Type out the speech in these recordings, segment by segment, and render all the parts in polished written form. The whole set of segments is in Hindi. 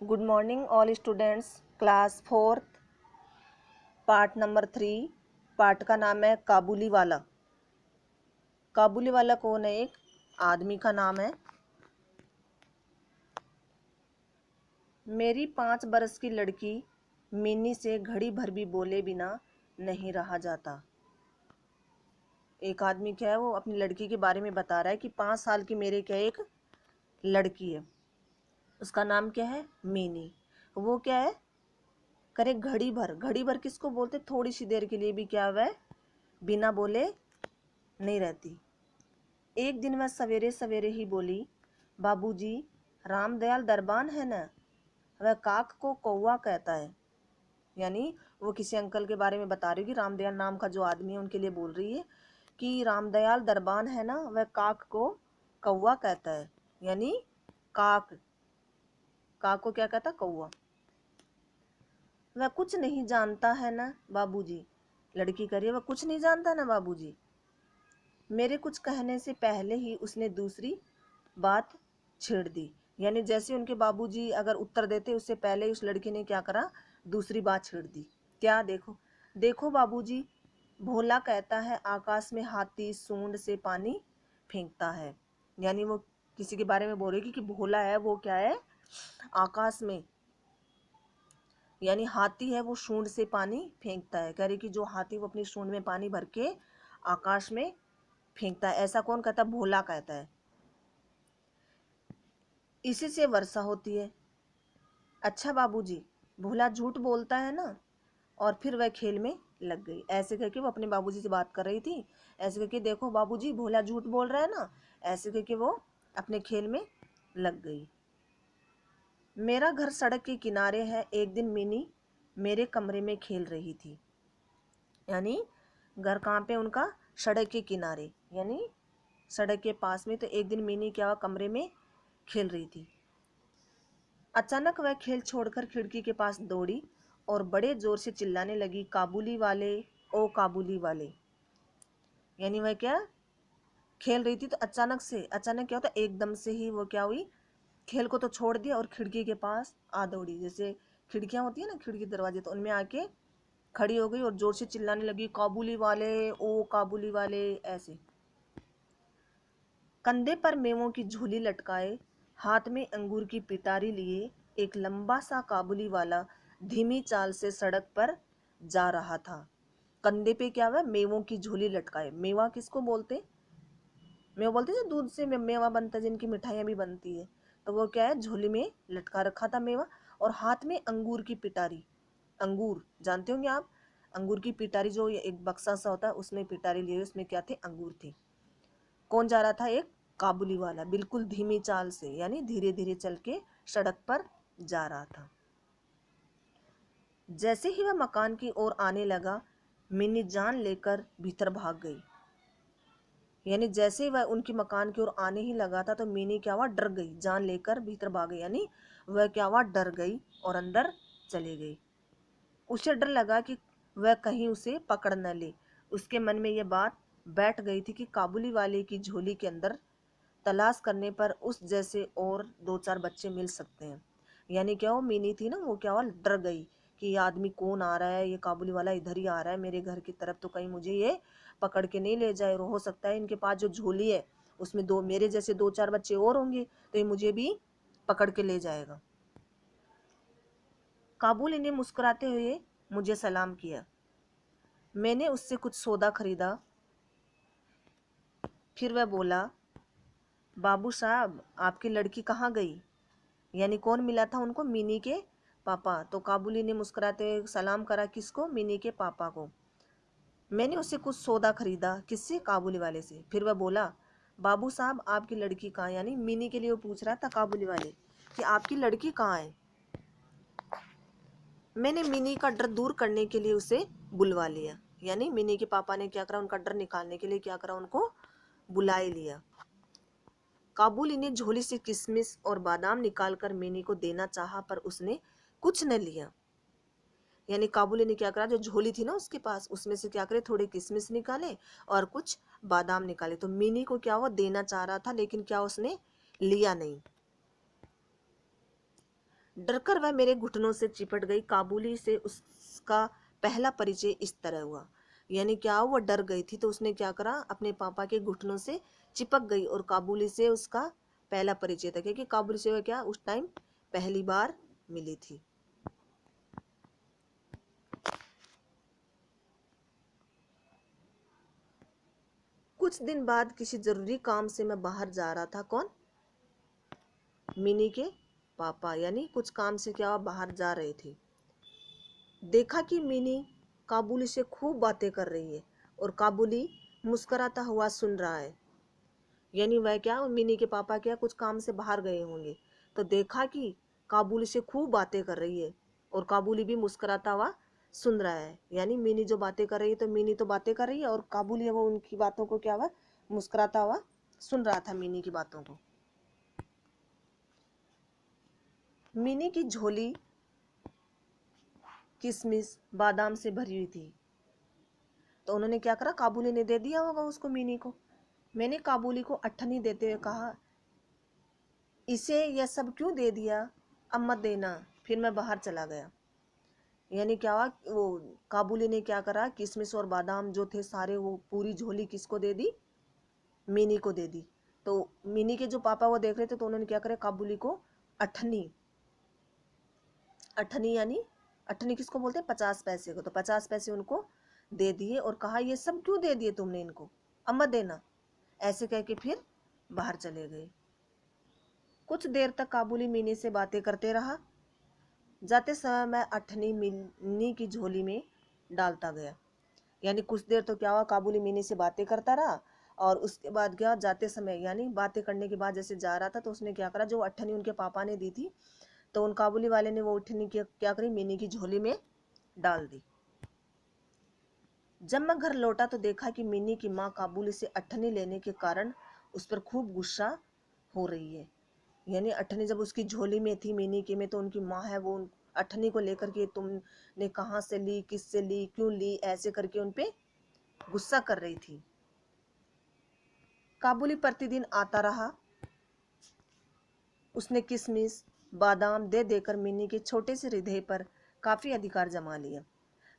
Good morning all students. Class fourth, part number 3। Part का नाम है काबुली वाला। काबुली वाला कौन है? एक आदमी का नाम है। मेरी 5 बरस की लड़की मिनी से घड़ी भर भी बोले बिना नहीं रहा जाता। एक आदमी क्या है, वो अपनी लड़की के बारे में बता रहा है कि 5 साल की मेरे क्या एक लड़की है, उसका नाम क्या है? मिनी। वो क्या है करे, घड़ी भर। घड़ी भर किसको बोलते? थोड़ी सी देर के लिए भी क्या वह बिना बोले नहीं रहती। एक दिन वह सवेरे सवेरे ही बोली, बाबूजी, रामदयाल दरबान है ना, वह काक को कौवा कहता है। यानी वो किसी अंकल के बारे में बता रही है कि रामदयाल नाम का जो आदमी है उनके लिए बोल रही है कि रामदयाल दरबान है ना, वह काक को कौवा कहता है। यानी काक काक को क्या कहता? कौवा। वह कुछ नहीं जानता है ना बाबूजी। लड़की कह रही है, वह कुछ नहीं जानता ना बाबूजी। मेरे कुछ कहने से पहले ही उसने दूसरी बात छेड़ दी। यानी जैसे उनके बाबूजी अगर उत्तर देते उससे पहले ही उस लड़की ने क्या करा? दूसरी बात छेड़ दी। क्या? देखो देखो बाबूजी, भोला कहता है आकाश में हाथी सूंड से पानी फेंकता है। यानी वो किसी के बारे में बोल रही कि भोला है, वो क्या है? आकाश में, यानी हाथी है, वो सूंड से पानी फेंकता है। कह रही कि जो हाथी वो अपनी सूंड में पानी भर के आकाश में फेंकता है, ऐसा कौन कहता? भोला कहता है। इसी से वर्षा होती है। अच्छा बाबूजी, भोला झूठ बोलता है ना। और फिर वह खेल में लग गई। ऐसे करके वो अपने बाबूजी से बात कर रही थी। ऐसे करके देखो बाबूजी, भोला झूठ बोल रहा है ना। ऐसे करके वो अपने खेल में लग गई। मेरा घर सड़क के किनारे है। एक दिन मिनी मेरे कमरे में खेल रही थी। यानी घर कहाँ पे उनका? सड़क के किनारे, यानी सड़क के पास में। तो एक दिन मिनी क्या हुआ? कमरे में खेल रही थी। अचानक वह खेल छोड़कर खिड़की के पास दौड़ी और बड़े जोर से चिल्लाने लगी, काबुली वाले, ओ काबुली वाले। यानी वह क्या खेल रही थी, तो अचानक क्या होता? एकदम से ही वो क्या हुई? खेल को तो छोड़ दिया और खिड़की के पास आ दौड़ी। जैसे खिड़कियां होती है ना, खिड़की दरवाजे, तो उनमें आके खड़ी हो गई और जोर से चिल्लाने लगी, काबुली वाले, ओ काबुली वाले, ऐसे। कंधे पर मेवों की झोली लटकाए, हाथ में अंगूर की पिटारी लिए, एक लंबा सा काबुली वाला धीमी चाल से सड़क पर जा रहा था। कंधे पे क्या हुआ? मेवों की झोली लटकाए। मेवा किसको बोलते? मेवा बोलते हैं जो दूध से मेवा बनता है, जिनकी मिठाइयाँ भी बनती है। तो वो क्या है? झोली में लटका रखा था मेवा। और हाथ में अंगूर की पिटारी। अंगूर जानते होंगे आप? अंगूर की पिटारी, जो एक बक्सा सा होता है, उसमें पिटारी लिए, उसमें क्या थे? अंगूर थे। कौन जा रहा था? एक काबुली वाला, बिल्कुल धीमी चाल से, यानी धीरे धीरे चल के सड़क पर जा रहा था। जैसे ही वह मकान की ओर आने लगा, मिनी जान लेकर भीतर भाग गई। यानी जैसे ही वह उनकी मकान की ओर आने ही लगा था, तो मिनी क्या हुआ? डर गई, जान लेकर भीतर भाग गई। यानी वह क्या हुआ? डर गई और अंदर चली गई। उसे डर लगा कि वह कहीं उसे पकड़ न ले। उसके मन में यह बात बैठ गई थी कि काबुली वाले की झोली के अंदर तलाश करने पर उस जैसे और 2-4 बच्चे मिल सकते हैं। यानी क्या वो मिनी थी ना, वो क्या हुआ? डर गई कि ये आदमी कौन आ रहा है, ये काबुली वाला इधर ही आ रहा है मेरे घर की तरफ, तो कहीं मुझे ये पकड़ के नहीं ले जाए। और हो सकता है इनके पास जो झोली है उसमें दो मेरे जैसे 2-4 बच्चे और होंगे, तो ये मुझे भी पकड़ के ले जाएगा। काबुली ने मुस्कुराते हुए मुझे सलाम किया। मैंने उससे कुछ सौदा खरीदा। फिर वह बोला, बाबू साहब, आपकी लड़की कहाँ गई? यानी कौन मिला था उनको? मिनी के पापा। तो काबुली ने मुस्कुराते हुए सलाम करा। किसको? मिनी के पापा को। मैंने उससे कुछ सौदा खरीदा। किससे? काबुली वाले से। फिर वह बोला, बाबू साहब, आपकी लड़की कहाँ है? यानी मिनी के लिए वो पूछ रहा था काबुली वाले कि आपकी लड़की कहाँ है। मैंने मिनी का डर दूर करने के लिए उसे बुलवा लिया। यानी मिनी के पापा ने क्या करा? उनका डर निकालने के लिए क्या करा? उनको बुला लिया। काबुली ने झोली से किशमिश और बादाम निकालकर मिनी को देना चाहा, पर उसने कुछ न लिया। यानी काबुली ने क्या करा? जो झोली थी ना उसके पास, उसमें से क्या करे? थोड़े किशमिश निकाले और कुछ बादाम निकाले। तो मिनी को क्या हुआ? देना चाह रहा था, लेकिन क्या उसने लिया नहीं। डरकर वह मेरे घुटनों से चिपट गई। काबुली से उसका पहला परिचय इस तरह हुआ। यानी क्या, वो डर गई थी तो उसने क्या करा, अपने पापा के घुटनों से चिपक गई और काबुली से उसका पहला परिचय था, क्योंकि काबुली से वह क्या उस टाइम पहली बार मिली थी। कुछ दिन बाद किसी जरूरी काम से मैं बाहर जा रहा था। कौन? मिनी के पापा, यानी कुछ काम से क्या बाहर जा रहे थे। देखा कि मिनी काबुली से खूब बातें कर रही है और काबुली मुस्कुराता हुआ सुन रहा है। यानी वह क्या, मिनी के पापा क्या कुछ काम से बाहर गए होंगे, तो देखा कि काबुली से खूब बातें कर रही है और काबुली भी मुस्कुराता हुआ सुन रहा है। यानी मिनी जो बातें कर रही है, तो मिनी तो बातें कर रही है और काबुली है वो उनकी बातों को क्या हुआ, मुस्कुराता हुआ सुन रहा था मिनी की बातों को। मिनी की झोली किशमिश बादाम से भरी हुई थी, तो उन्होंने क्या करा, काबुली ने दे दिया होगा उसको, मिनी को। मैंने काबुली को अठन्नी देते हुए कहा, इसे यह सब क्यों दे दिया, अब मत देना। फिर मैं बाहर चला गया। यानी क्या हुआ, वो काबुली ने क्या करा, किशमिश और बादाम जो थे सारे, वो पूरी झोली किसको दे दी, मिनी को दे दी। तो मिनी के जो पापा वो देख रहे थे, तो उन्होंने क्या करा, काबुली को अठन्नी, अठन्नी यानी अठन्नी किसको बोलते हैं, 50 पैसे को, तो 50 पैसे उनको दे दिए और कहा, ये सब क्यों दे दिए तुमने इनको, अब मत देना। ऐसे कह के फिर बाहर चले गए। कुछ देर तक काबुली मिनी से बातें करते रहा। जाते समय मैं अठन्नी मिनी की झोली में डालता गया। यानी कुछ देर तो क्या हुआ, काबुली मिनी से बातें करता रहा और उसके बाद क्या, जाते समय यानी बातें करने के बाद जैसे जा रहा था, तो उसने क्या करा, जो अठन्नी उनके पापा ने दी थी, तो उन काबुली वाले ने वो अठन्नी क्या करी, मिनी की झोली में डाल दी। जब मैं घर लौटा तो देखा कि मिनी की माँ काबुली से अठन्नी लेने के कारण उस पर खूब गुस्सा हो रही है। यानी अठन्नी जब उसकी झोली में थी मिनी की में, तो उनकी माँ है वो अठन्नी को लेकर के, तुमने कहाँ से ली, किससे ली, क्यों ली, ऐसे करके उन पे गुस्सा कर रही थी। काबुली प्रतिदिन आता रहा। उसने किशमिश बादाम दे देकर मिनी के छोटे से हृदय पर काफी अधिकार जमा लिया।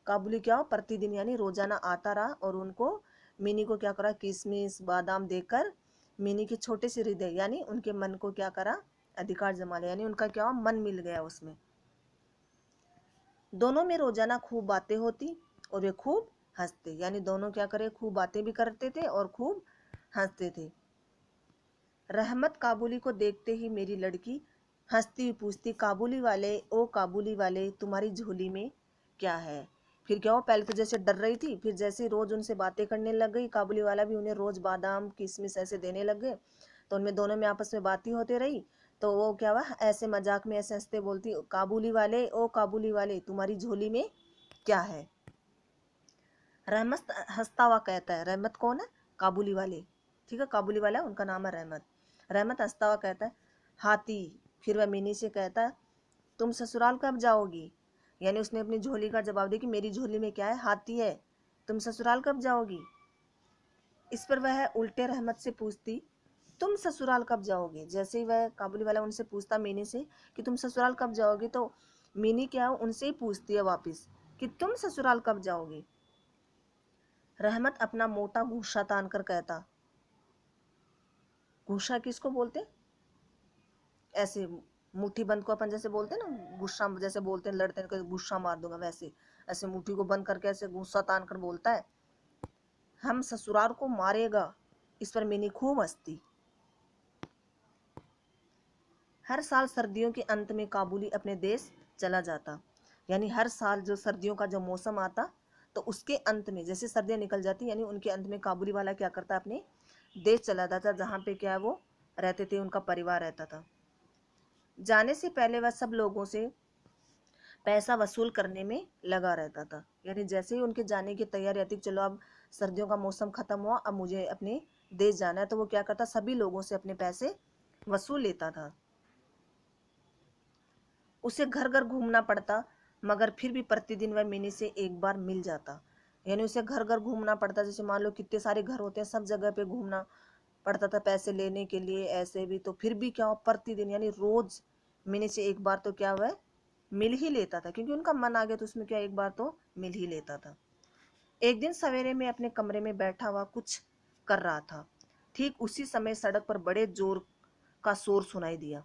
काबुली क्या हो, प्रतिदिन यानी रोजाना आता रहा और उनको, मिनी को क्या करा, किशमिश बादाम देकर मिनी के छोटे से हृदय यानी उनके मन को क्या करा, अधिकार जमा लिया। यानी उनका क्या हो, मन मिल गया उसमें। दोनों में रोजाना खूब बातें होती और वे खूब हंसते। यानी दोनों क्या करे, खूब बातें भी करते थे और खूब हंसते थे। रहमत काबुली को देखते ही मेरी लड़की हंसती हुई पूछती, काबुली वाले, ओ काबुली वाले, तुम्हारी झोली में क्या है। फिर क्या हो, पहले तो जैसे डर रही थी, फिर जैसे रोज उनसे बातें करने लग गई, काबुली वाला भी उन्हें रोज बादाम किशमिश ऐसे देने लग गए, तो उनमें दोनों में आपस में बातें होते रही। तो वो क्या हुआ, ऐसे मजाक में ऐसे हंसते बोलती, काबुली वाले, ओ काबुली वाले, तुम्हारी झोली में क्या है। रहमत हंसता हुआ कहता है, रहमत कौन है, काबुली वाले, ठीक है, काबुली वाला उनका नाम है रहमत। रहमत हंसता हुआ कहता है, हाथी। फिर वह मिनी से कहता है, तुम ससुराल कब जाओगी। यानी उसने अपनी झोली का जवाब दिया कि मेरी झोली में क्या है, हाथी है, तुम ससुराल कब जाओगी। इस पर वह उल्टे रहमत से पूछती, तुम ससुराल कब जाओगे। जैसे ही वह काबुली वाला उनसे पूछता मिनी से कि तुम ससुराल कब जाओगे, तो मिनी क्या उनसे ही पूछती है वापिस कि तुम ससुराल कब जाओगे। रहमत अपना मोटा गुस्सा तान कर कहता, गुस्सा किसको बोलते, ऐसे मुट्ठी बंद को अपन जैसे बोलते हैं ना, गुस्सा जैसे बोलते हैं, लड़ते हैं गुस्सा मार दूंगा, वैसे ऐसे मुट्ठी को बंद करके ऐसे गुस्सा तान कर बोलता है, हम ससुराल को मारेगा। इस पर मिनी खूब हंसती। हर साल सर्दियों के अंत में काबुली अपने देश चला जाता। यानी हर साल जो सर्दियों का जो मौसम आता, तो उसके अंत में जैसे सर्दियां निकल जाती, यानी उनके अंत में काबुली वाला क्या करता, अपने देश चला जाता, जहाँ पे क्या है वो रहते थे, उनका परिवार रहता था। जाने से पहले वह सब लोगों से पैसा वसूल करने में लगा रहता था। यानी जैसे ही उनके जाने की तैयारी आती, चलो अब सर्दियों का मौसम खत्म हुआ, अब मुझे अपने देश जाना है, तो वो क्या करता, सभी लोगों से अपने पैसे वसूल लेता था। उसे घर घर घूमना पड़ता, मगर फिर भी प्रतिदिन वह मिनी से एक बार मिल जाता। यानी उसे घर घर घूमना पड़ता, जैसे मान लो कितने सारे घर होते हैं, सब जगह पे घूमना पड़ता था पैसे लेने के लिए, ऐसे भी, तो फिर भी क्या हो, प्रतिदिन यानी रोज मिनी से एक बार तो क्या हुआ, मिल ही लेता था, क्योंकि उनका मन आ गया तो उसमें क्या एक बार तो मिल ही लेता था। एक दिन सवेरे में अपने कमरे में बैठा हुआ कुछ कर रहा था। ठीक उसी समय सड़क पर बड़े जोर का शोर सुनाई दिया।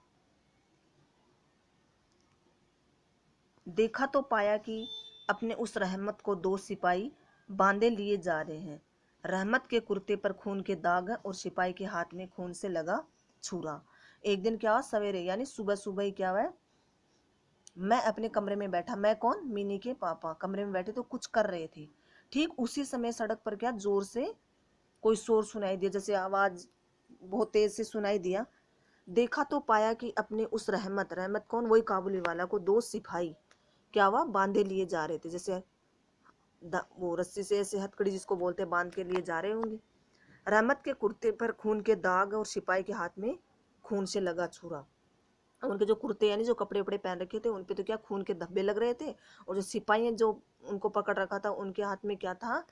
देखा तो पाया कि अपने उस रहमत को दो सिपाही बांधे लिए जा रहे हैं। रहमत के कुर्ते पर खून के दाग है और सिपाही के हाथ में खून से लगा छुरा। एक दिन क्या हुआ, सवेरे यानी सुबह सुबह ही क्या हुआ, मैं अपने कमरे में बैठा, मैं कौन, मिनी के पापा कमरे में बैठे तो कुछ कर रहे थे। ठीक उसी समय सड़क पर क्या जोर से कोई शोर सुनाई दिया, जैसे आवाज बहुत तेज से सुनाई दिया। देखा तो पाया कि अपने उस रहमत, रहमत कौन, वही काबुली वाला को दो सिपाही क्या हुआ बांधे लिए जा रहे थे, जैसे वो रस्सी से ऐसे हथकड़ी जिसको बोलते हैं बांध के लिए जा रहे होंगे। रहमत के कुर्ते पर खून के दाग और सिपाही के हाथ में खून से लगा छुरा। उनके जो कुर्ते यानी जो कपड़े वपड़े पहन रखे थे उन पे तो क्या खून के धब्बे लग रहे थे, और जो सिपाही जो उनको पकड़ रखा था उनके हाथ में क्या था,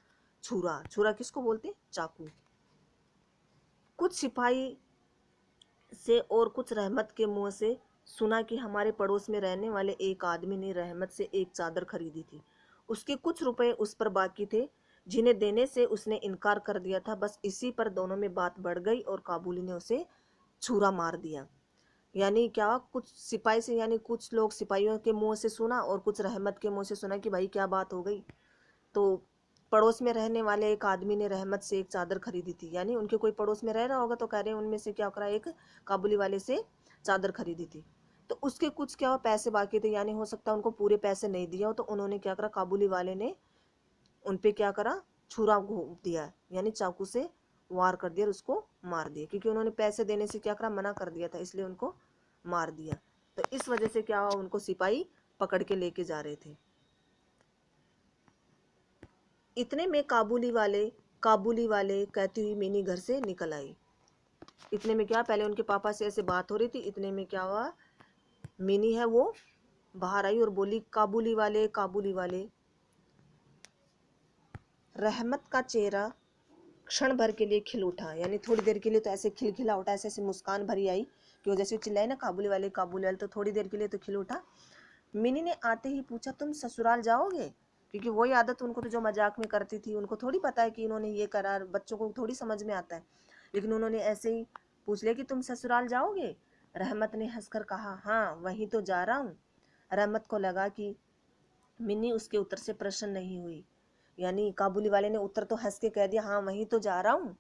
छुरा। छुरा किसको बोलते, चाकू। कुछ सिपाही से और कुछ रहमत के मुंह से सुना कि हमारे पड़ोस में रहने वाले एक आदमी ने रहमत से एक चादर खरीदी थी। उसके कुछ रुपए उस पर बाकी थे जिन्हें देने से उसने इनकार कर दिया था। बस इसी पर दोनों में बात बढ़ गई और काबुली ने उसे छुरा मार दिया। यानी क्या, कुछ सिपाही से यानी कुछ लोग सिपाहियों के मुंह से सुना और कुछ रहमत के मुंह से सुना कि भाई क्या बात हो गई। तो पड़ोस में रहने वाले एक आदमी ने रहमत से एक चादर खरीदी थी, यानी उनके कोई पड़ोस में रह रहा होगा तो कह रहे हैं उनमें से क्या करा, एक काबुली वाले से चादर खरीदी थी। तो उसके कुछ क्या पैसे बाकी थे, यानी हो सकता है उनको पूरे पैसे नहीं दिया हो, तो उन्होंने क्या करा, काबुली वाले ने उनपे क्या करा, छुरा घोंप दिया, यानी चाकू से वार कर दिया और उसको मार दिया, क्योंकि उन्होंने पैसे देने से क्या करा, मना कर दिया था, इसलिए उनको मार दिया। तो इस वजह से क्या हुआ, उनको सिपाही पकड़ के लेके जा रहे थे। इतने में काबुली वाले कहती हुई मिनी घर से निकल आई। इतने में क्या, पहले उनके पापा से ऐसे बात हो रही थी, इतने में क्या हुआ, मिनी है वो बाहर आई और बोली, काबुली वाले। रहमत का चेहरा क्षण भर के लिए खिल उठा, यानी थोड़ी देर के लिए तो ऐसे खिलखिला उठा, ऐसे ऐसे मुस्कान भरी आई कि वो जैसे चिल्लाई ना काबुली वाले, तो थोड़ी देर के लिए तो खिल उठा। मिनी ने आते ही पूछा, तुम ससुराल जाओगे, क्योंकि वही आदत उनको तो जो मजाक में करती थी, उनको थोड़ी पता है कि इन्होंने ये करा, बच्चों को थोड़ी समझ में आता है, लेकिन उन्होंने ऐसे ही पूछ लिया कि तुम ससुराल जाओगे। रहमत ने हंसकर कहा, हाँ वहीं तो जा रहा हूँ। रहमत को लगा कि मिनी उसके उत्तर से प्रसन्न नहीं हुई, यानी काबुली वाले ने उत्तर तो हंस के कह दिया, हाँ वहीं तो जा रहा हूँ,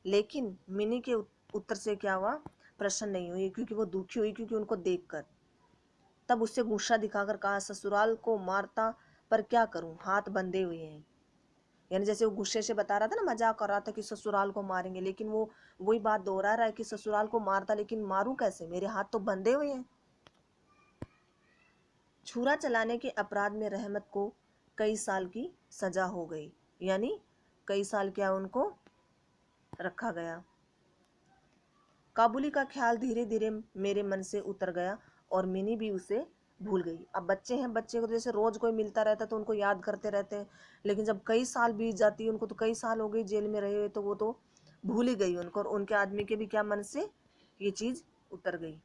लेकिन मिनी के उत्तर से क्या हुआ, प्रसन्न नहीं हुई, क्योंकि वो दुखी हुई, क्योंकि उनको देखकर। तब उससे गुस्सा दिखाकर कहा, ससुराल को मारता पर क्या करूं, हाथ बंधे हुए हैं। यानी जैसे वो गुस्से से बता रहा था ना, मजाक कर रहा था कि ससुराल को मारेंगे, लेकिन वो वही बात दोहरा रहा है कि ससुराल को मारता, लेकिन मारूं कैसे, मेरे हाथ तो बंधे हुए हैं। छुरा चलाने के अपराध में रहमत को कई साल की सजा हो गई, यानी कई साल क्या उनको रखा गया। काबुली का ख्याल धीरे धीरे मेरे मन से उतर गया और मिनी भी उसे भूल गई। अब बच्चे हैं, बच्चे को जैसे रोज कोई मिलता रहता है तो उनको याद करते रहते हैं, लेकिन जब कई साल बीत जाती है, उनको तो कई साल हो गई जेल में रहे हुए, तो वो तो भूल ही गई उनको, और उनके आदमी के भी क्या मन से ये चीज उतर गई।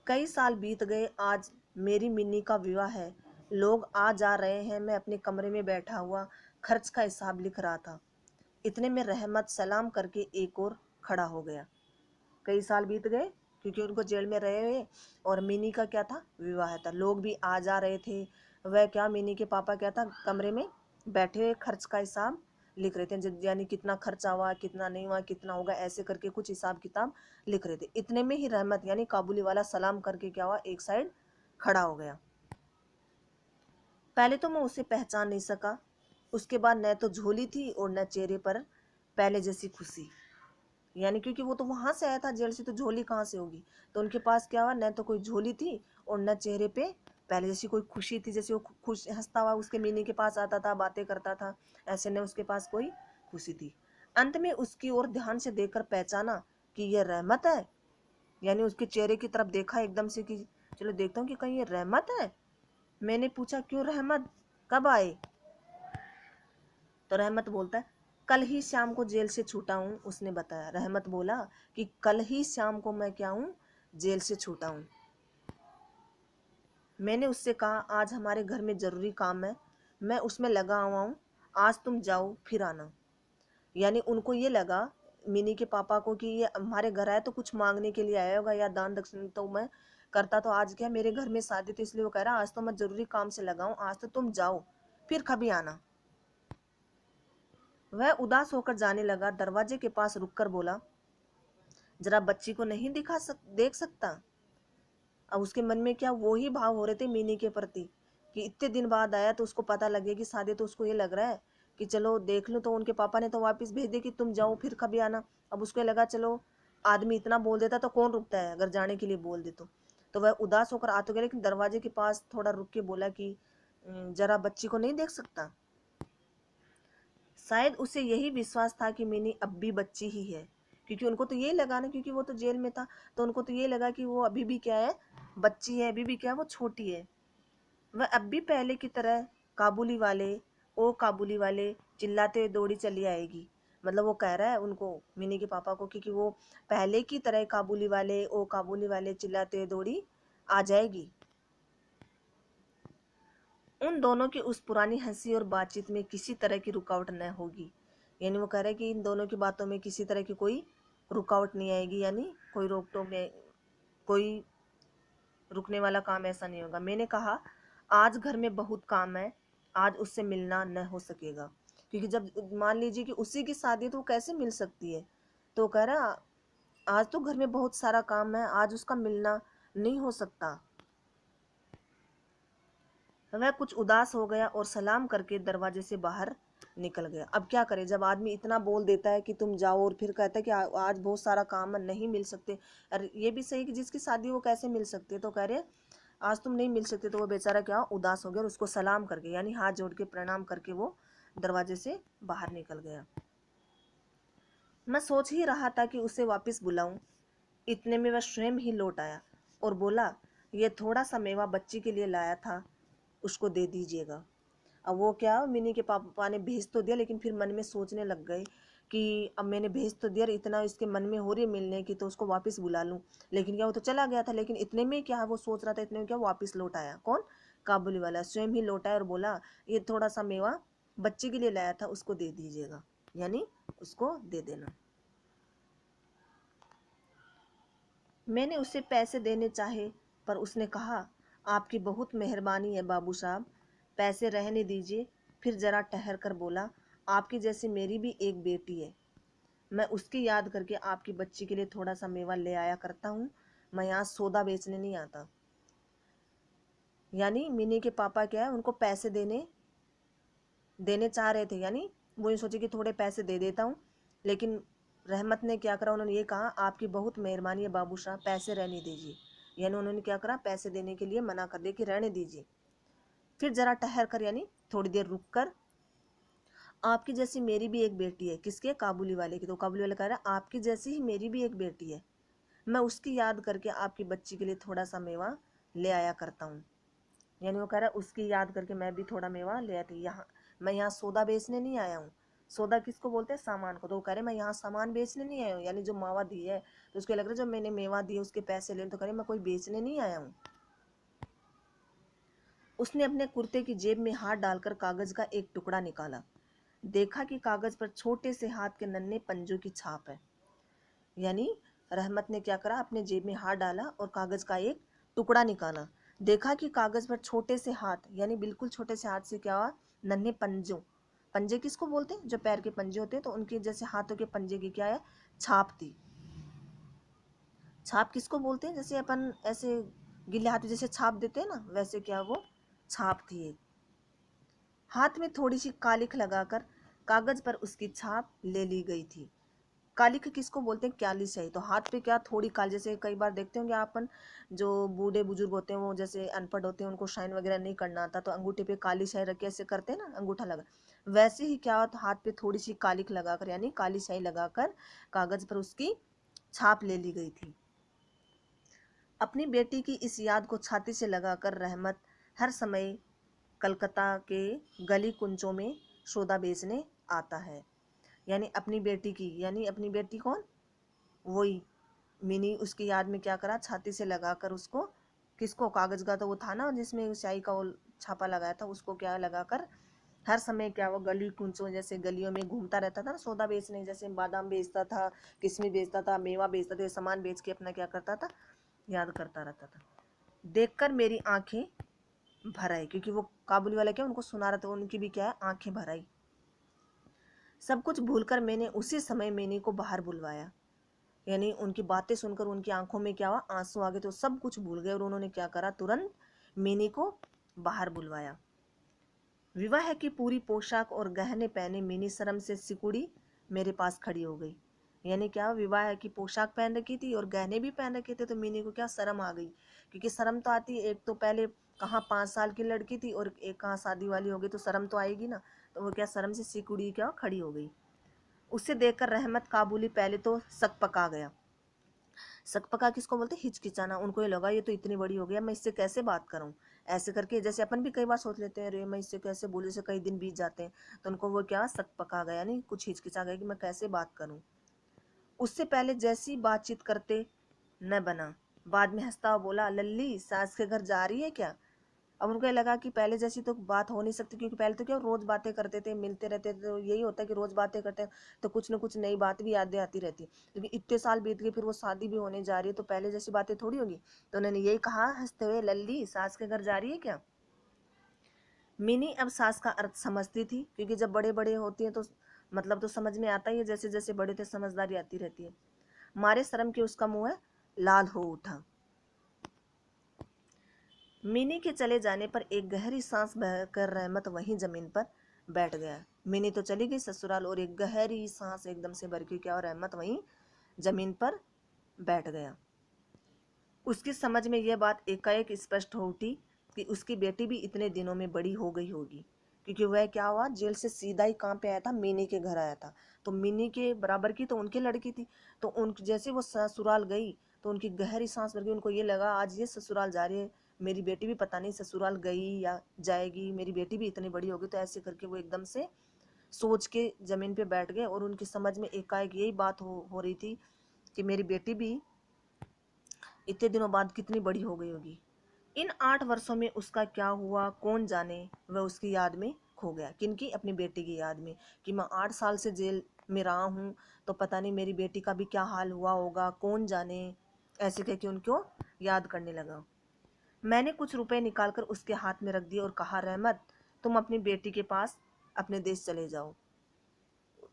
कई साल बीत गए, आज मेरी मिन्नी का विवाह है, लोग आ जा रहे हैं, मैं अपने कमरे में बैठा हुआ खर्च का हिसाब लिख रहा था। इतने में रहमत सलाम करके एक और खड़ा हो गया। कई साल बीत गए, क्योंकि उनको जेल में रहे हुए, और मिनी का क्या था, विवाह था, लोग भी आ जा रहे थे। वह क्या, मिनी के पापा क्या था, कमरे में बैठे खर्च का हिसाब लिख रहे थे, यानी कितना खर्चा हुआ, कितना नहीं हुआ, कितना होगा, ऐसे करके कुछ हिसाब किताब लिख रहे थे। इतने में ही रहमत यानी काबुली वाला सलाम करके क्या हुआ, एक साइड खड़ा हो गया। पहले तो मैं उसे पहचान नहीं सका, उसके बाद न तो झोली थी और न चेहरे पर पहले जैसी खुशी, यानी क्योंकि वो तो वहां से आया था जेल से, तो झोली कहाँ से होगी। तो उनके पास क्या हुआ, न तो कोई झोली थी और न चेहरे पे पहले जैसी कोई खुशी थी, जैसे वो खुश हंसता हुआ उसके मीनी के पास आता था, बातें करता था, ऐसे न उसके पास कोई खुशी थी। अंत में उसकी ओर ध्यान से देखकर पहचाना कि यह रहमत है, यानी उसके चेहरे की तरफ देखा एकदम से कि चलो देखता हूँ कि कहीं ये रहमत है। मैंने पूछा, क्यों रहमत, कब आए। तो रहमत बोलता है, कल ही शाम को जेल से छूटा हूँ, उसने बताया। रहमत बोला कि कल ही शाम को मैं क्या हूँ, जेल से छूटा हूँ। मैंने उससे कहा आज हमारे घर में ज़रूरी काम है, मैं उसमें लगा हुआ हूँ, आज तुम जाओ फिर आना। यानी उनको ये लगा, मिनी के पापा को, कि ये हमारे घर आया तो कुछ मांगने के लिए आया होगा या दान दक्षिणा तो मैं करता, तो आज क्या मेरे घर में शादी, तो इसलिए वो कह रहा आज तो मैं ज़रूरी काम से लगा हूँ, आज तो तुम जाओ फिर कभी आना। वह उदास होकर जाने लगा। दरवाजे के पास रुककर बोला, जरा बच्ची को नहीं देख सकता। अब उसके मन में क्या वो ही भाव हो रहे थे मिनी के प्रति, कि इतने दिन बाद आया तो उसको पता लगे कि शादी, तो उसको ये लग रहा है कि चलो देख लूँ, तो उनके पापा ने तो वापस भेज दिया कि तुम जाओ फिर कभी आना। अब उसको लगा चलो आदमी इतना बोल देता तो कौन रुकता है, अगर जाने के लिए बोल दे तो वह उदास होकर आ तो गया, लेकिन दरवाजे के पास थोड़ा रुक के बोला कि जरा बच्ची को नहीं देख सकता। शायद उसे यही विश्वास था कि मिनी अब भी बच्ची ही है, क्योंकि उनको तो यही लगा ना, क्योंकि वो तो जेल में था, तो उनको तो ये लगा कि वो अभी भी क्या है, बच्ची है, अभी भी क्या है, वो छोटी है। वह अब भी पहले की तरह काबुली वाले, ओ काबुली वाले चिल्लाते हुए दौड़ी चली आएगी। मतलब वो कह रहा है उनको, मिनी के पापा को, कि वो पहले की तरह काबुली वाले, ओ काबुली वाले चिल्लाते हुए दौड़ी आ जाएगी। उन दोनों की उस पुरानी हंसी और बातचीत में किसी तरह की रुकावट न होगी। यानी वो कह रहे हैं कि इन दोनों की बातों में किसी तरह की कोई रुकावट नहीं आएगी, यानी कोई रोक टोक नहीं, कोई रुकने वाला काम ऐसा नहीं होगा। मैंने कहा आज घर में बहुत काम है, आज उससे मिलना न हो सकेगा, क्योंकि जब मान लीजिए कि उसी की शादी तो कैसे मिल सकती है, तो कह रहा आज तो घर में बहुत सारा काम है, आज उसका मिलना नहीं हो सकता। वह कुछ उदास हो गया और सलाम करके दरवाजे से बाहर निकल गया। अब क्या करे, जब आदमी इतना बोल देता है कि तुम जाओ और फिर कहता है कि आज बहुत सारा काम है, नहीं मिल सकते। अरे ये भी सही कि जिसकी शादी वो कैसे मिल सकते, तो कह रहे आज तुम नहीं मिल सकते, तो वो बेचारा क्या उदास हो गया और उसको सलाम करके, यानी हाथ जोड़ के प्रणाम करके वो दरवाजे से बाहर निकल गया। मैं सोच ही रहा था कि उसे वापस बुलाऊं, इतने में वह स्वयं ही लौट आया और बोला, ये थोड़ा सा मेवा बच्ची के लिए लाया था, उसको दे दीजिएगा। अब वो क्या, मिनी के पापा ने भेज तो दिया, लेकिन फिर मन में सोचने लग गए कि अब मैंने भेज तो दिया, इतना इसके मन में हो रही है मिलने की, तो उसको वापस बुला लूं। लेकिन क्या, वो तो चला गया था, लेकिन इतने में क्या है, वो सोच रहा था, इतने में क्या वापस लौट आया। कौन? काबुली वाला स्वयं ही लौट आया और बोला, ये थोड़ा सा मेवा बच्चे के लिए लाया था, उसको दे दीजिएगा, यानी उसको दे देना। मैंने उसे पैसे देने चाहे, पर उसने कहा, आपकी बहुत मेहरबानी है बाबू साहब, पैसे रहने दीजिए। फिर जरा ठहर कर बोला, आपकी जैसी मेरी भी एक बेटी है, मैं उसकी याद करके आपकी बच्ची के लिए थोड़ा सा मेवा ले आया करता हूँ, मैं यहाँ सौदा बेचने नहीं आता। यानी मिनी के पापा क्या है, उनको पैसे देने देने चाह रहे थे, यानी वो ये सोचे कि थोड़े पैसे दे देता हूँ, लेकिन रहमत ने क्या करा, उन्होंने ये कहा, आपकी बहुत मेहरबानी है बाबू शाह, पैसे रहने दीजिए। यानी उन्होंने क्या करा, पैसे देने के लिए मना कर दिया कि रहने दीजिए। फिर जरा ठहर कर, यानी थोड़ी देर रुक कर, आपकी जैसी मेरी भी एक बेटी है। किसके? काबुली वाले की। तो काबुली वाला कह रहा है, आपकी जैसी ही मेरी भी एक बेटी है, मैं उसकी याद करके आपकी बच्ची के लिए थोड़ा सा मेवा ले आया करता हूँ। यानी वो कह रहा है उसकी याद करके मैं भी थोड़ा मेवा ले आती। यहाँ मैं यहाँ सौदा बेचने नहीं आया हूँ। सौदा किसको बोलते हैं? सामान को। तो वो कह रहे मैं यहाँ सामान बेचने नहीं आया हूँ, यानी जो मावा दी है, तो उसको लग रहा है जब मैंने मेवा दी उसके पैसे ले, तो कह रहे मैं कोई बेचने नहीं आया हूँ। उसने अपने कुर्ते की जेब में हाथ डालकर कागज का एक टुकड़ा निकाला, देखा कि कागज पर छोटे से हाथ के नन्हे पंजों की छाप है। यानी रहमत ने क्या करा, अपने जेब में हाथ डाला और कागज का एक टुकड़ा निकाला, देखा कि कागज पर छोटे से हाथ, यानी बिल्कुल छोटे से हाथ से क्या हुआ, नन्हे पंजों, पंजे किसको बोलते हैं? जो पैर के पंजे होते हैं, तो उनके जैसे हाथों के पंजे की क्या है, छाप थी। छाप किसको बोलते हैं? जैसे अपन ऐसे गिले हाथ जैसे छाप देते हैं ना, वैसे क्या वो छाप थी एक। हाथ में थोड़ी सी कालिख लगाकर कागज पर उसकी छाप ले ली गई थी। कालिख किसको बोलते हैं? क्याली स्याही। तो हाथ पे क्या थोड़ी काली, जैसे कई बार देखते होंगे अपन, जो बूढ़े बुजुर्ग होते हैं वो जैसे अनपढ़ होते हैं, उनको शाइन वगैरह नहीं करना आता, तो अंगूठे पे काली स्याही रख के ऐसे करते हैं ना, अंगूठा लगा, वैसे ही क्या होता, हाथ पे थोड़ी सी कालिख लगाकर, यानी काली स्याही लगाकर कागज पर उसकी छाप ले ली गई थी। अपनी बेटी की इस याद को छाती से लगाकर रहमत हर समय कलकत्ता के गली कुंचों में सौदा बेचने आता है। यानी अपनी बेटी की, यानी अपनी बेटी कौन? वही मिनी उसकी याद में क्या करा, छाती से लगाकर उसको, किसको, कागज का तो वो था ना जिसमें स्याही का वो छापा लगाया था, उसको क्या लगाकर हर समय क्या वो गली कुंचों जैसे गलियों में घूमता रहता था ना सौदा बेचने, जैसे बादाम बेचता था, किशमिश बेचता था, मेवा बेचता था, सामान बेच के अपना क्या करता था, याद करता रहता था। देखकर मेरी आंखें भर आई, क्योंकि वो काबुली वाला क्या उनको सुना रहा था, उनकी भी क्या है आंखें भर आई। सब कुछ भूलकर मैंने उसी समय मैनी को बाहर बुलवाया, यानी उनकी बातें सुनकर उनकी आंखों में क्या हुआ, आंसू आ गए, तो सब कुछ भूल गए और उन्होंने क्या करा, तुरंत मिनी को बाहर बुलवाया। विवाह की पूरी पोशाक और गहने पहने मिनी शर्म से सिकुड़ी मेरे पास खड़ी हो गई। यानी क्या, विवाह की पोशाक पहन रखी थी और गहने भी पहन रखे थे, तो मिनी को क्या शर्म आ गई, क्योंकि शर्म तो आती है, एक तो पहले कहाँ 5 साल की लड़की थी और एक कहाँ शादी वाली हो गई, तो शर्म तो आएगी ना, तो वो क्या शर्म से सिकुड़ी क्या खड़ी हो गई। उसे देखकर रहमत काबुली पहले तो सकपका गया। सकपका किसको बोलते, हिचकिचाना। उनको ये लगा ये तो इतनी बड़ी हो गया, मैं इससे कैसे बात करूं, ऐसे करके जैसे अपन भी कई बार सोच लेते हैं, अरे मैं इससे कैसे बोलूं, से कई दिन बीत जाते हैं, तो उनको वो क्या सकपका गया, नहीं कुछ हिचकिचा गया कि मैं कैसे बात करूं। उससे पहले जैसी बातचीत करते न बना, बाद में हंसता हुआ बोला, लल्ली सास के घर जा रही है क्या। अब उनको ये लगा कि पहले जैसी तो बात हो नहीं सकती, क्योंकि पहले तो क्या रोज बातें करते थे, मिलते रहते थे, तो यही होता है कि रोज बातें करते हैं तो कुछ ना कुछ नई बात भी यादें आती रहती है, क्योंकि इतने साल बीत गए, फिर वो शादी भी होने जा रही है, तो पहले जैसी बातें थोड़ी होगी। तो उन्होंने यही कहा हंसते हुए, लल्ली सास के घर जा रही है क्या। मिनी अब सास का अर्थ समझती थी, क्योंकि जब बड़े बड़े होती हैं तो मतलब तो समझ में आता ही है, जैसे जैसे बड़े थे समझदारी आती रहती है। मारे शर्म के उसका मुंह लाल हो उठा। मिनी के चले जाने पर एक गहरी सांस बहकर रहमत वहीं जमीन पर बैठ गया। मिनी तो चली गई ससुराल और एक गहरी सांस एकदम से भर गई, क्या, और रहमत वहीं जमीन पर बैठ गया। उसकी समझ में यह बात एकाएक स्पष्ट हो उठी कि उसकी बेटी भी इतने दिनों में बड़ी हो गई होगी, क्योंकि वह क्या हुआ, जेल से सीधा ही कहाँ पे आया था, मिनी के घर आया था, तो मिनी के बराबर की तो उनकी लड़की थी, तो उन जैसे वो ससुराल गई तो उनकी गहरी सांस भर गई, उनको ये लगा आज ये ससुराल जा रही है, मेरी बेटी भी पता नहीं ससुराल गई या जाएगी, मेरी बेटी भी इतनी बड़ी होगी, तो ऐसे करके वो एकदम से सोच के जमीन पे बैठ गए, और उनकी समझ में एकाएक यही बात हो रही थी कि मेरी बेटी भी इतने दिनों बाद कितनी बड़ी हो गई होगी। इन 8 वर्षों में उसका क्या हुआ कौन जाने, वह उसकी याद में खो गया, किनकी, अपनी बेटी की याद में, कि मैं 8 साल से जेल में रहा हूँ, तो पता नहीं मेरी बेटी का भी क्या हाल हुआ होगा, कौन जाने, ऐसे कह के उनको याद करने लगा। मैंने कुछ रुपए निकालकर उसके हाथ में रख दिए और कहा, रहमत तुम अपनी बेटी के पास अपने देश चले जाओ।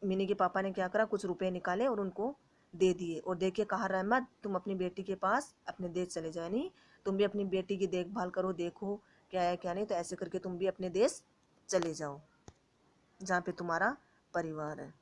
मिनी के पापा ने क्या करा, कुछ रुपए निकाले और उनको दे दिए, और दे के कहा, रहमत तुम अपनी बेटी के पास अपने देश चले जाओ, नहीं तुम भी अपनी बेटी की देखभाल करो, देखो क्या है क्या नहीं, तो ऐसे करके तुम भी अपने देश चले जाओ जहाँ पे तुम्हारा परिवार है।